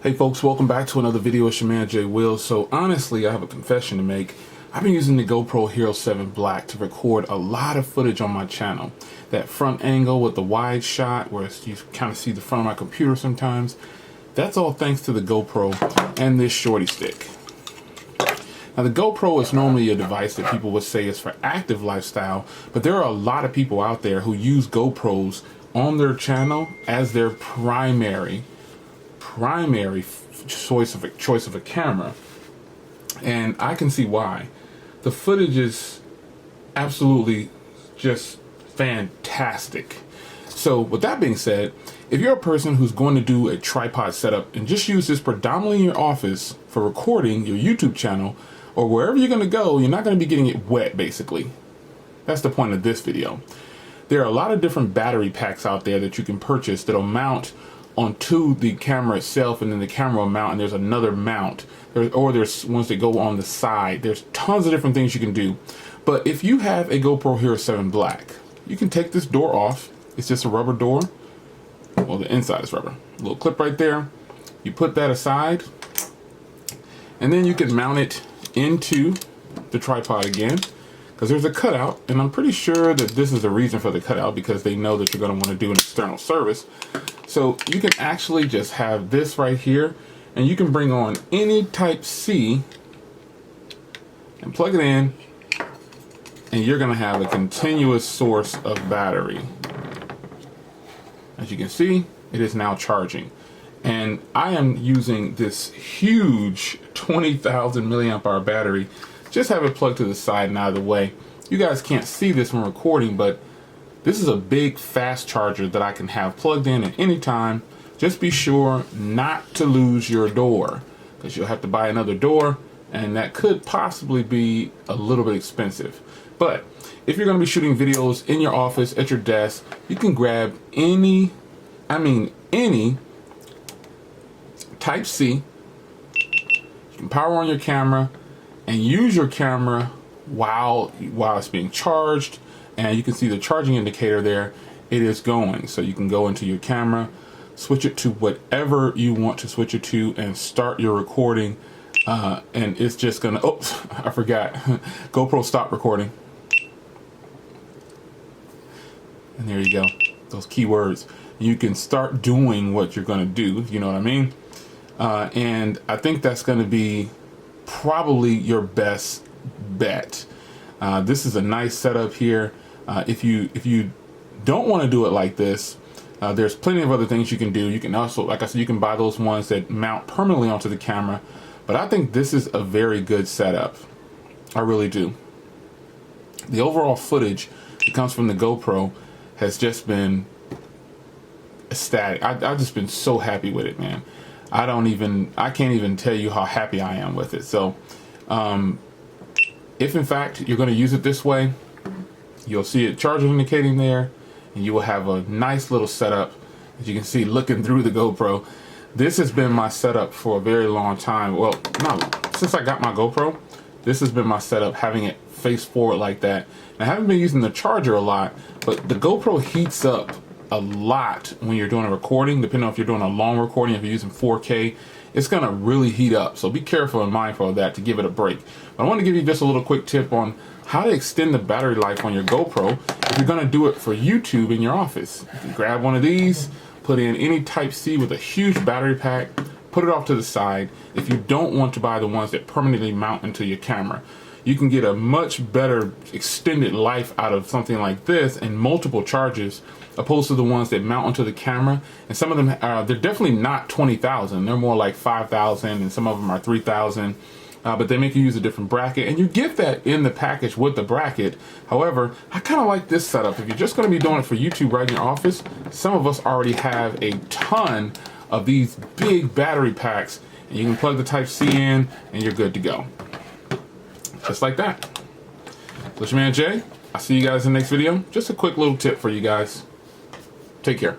Hey folks, welcome back to another video. It's your man Jay Will. So honestly, I have a confession to make. I've been using the GoPro Hero 7 Black to record a lot of footage on my channel. That front angle with the wide shot where you kind of see the front of my computer sometimes. That's all thanks to the GoPro and this shorty stick. Now the GoPro is normally a device that people would say is for active lifestyle, but there are a lot of people out there who use GoPros on their channel as their primary choice of a camera, and I can see why. The footage is absolutely just fantastic. So with that being said, if you're a person who's going to do a tripod setup and just use this predominantly in your office for recording your YouTube channel or wherever you're going to go, you're not going to be getting it wet basically. That's the point of this video. There are a lot of different battery packs out there that you can purchase that'll mount onto the camera itself, and then the camera will mount, and there's another mount, or there's ones that go on the side. There's tons of different things you can do. But if you have a GoPro Hero 7 Black, you can take this door off. It's just a rubber door. Well, the inside is rubber. A little clip right there. You put that aside, and then you can mount it into the tripod again, because there's a cutout, and I'm pretty sure that this is the reason for the cutout, because they know that you're going to want to do an external service. So you can actually just have this right here, and you can bring on any Type-C and plug it in, and you're going to have a continuous source of battery. As you can see, it is now charging. And I am using this huge 20,000 milliamp hour battery. Just have it plugged to the side and out of the way. You guys can't see this when recording, but this is a big fast charger that I can have plugged in at any time. Just be sure not to lose your door, because you'll have to buy another door, and that could possibly be a little bit expensive. But if you're going to be shooting videos in your office, at your desk, you can grab any Type-C. You can power on your camera and use your camera while it's being charged, and you can see the charging indicator there. It is going, so you can go into your camera, switch it to whatever you want to switch it to, and start your recording, and it's just gonna, oops, I forgot, GoPro stop recording, and there you go, those keywords. You can start doing what you're gonna do, if you know what I mean. And I think that's gonna be probably your best bet. This is a nice setup here. If you don't want to do it like this, there's plenty of other things you can do. You can also, like I said, you can buy those ones that mount permanently onto the camera. But I think this is a very good setup. I really do. The overall footage that comes from the GoPro has just been ecstatic. I've just been so happy with it, man. I can't even tell you how happy I am with it. So, if in fact you're going to use it this way, you'll see it charger indicating there, and you will have a nice little setup, as you can see looking through the GoPro. This has been my setup for a very long time. Well, no, since I got my GoPro, this has been my setup, having it face forward like that. And I haven't been using the charger a lot, but the GoPro heats up a lot when you're doing a recording, depending on if you're doing a long recording. If you're using 4K, it's gonna really heat up. So be careful and mindful of that to give it a break. But I want to give you just a little quick tip on how to extend the battery life on your GoPro if you're gonna do it for YouTube in your office. You can grab one of these, put in any Type-C with a huge battery pack, put it off to the side. If you don't want to buy the ones that permanently mount into your camera, you can get a much better extended life out of something like this and multiple charges, opposed to the ones that mount onto the camera. And some of them they're definitely not 20,000. They're more like 5,000, and some of them are 3,000. But they make you use a different bracket, and you get that in the package with the bracket. However, I kind of like this setup. If you're just going to be doing it for YouTube right in your office, some of us already have a ton of these big battery packs, and you can plug the Type-C in, and you're good to go. Just like that. So it's your man Jay. I'll see you guys in the next video. Just a quick little tip for you guys. Take care.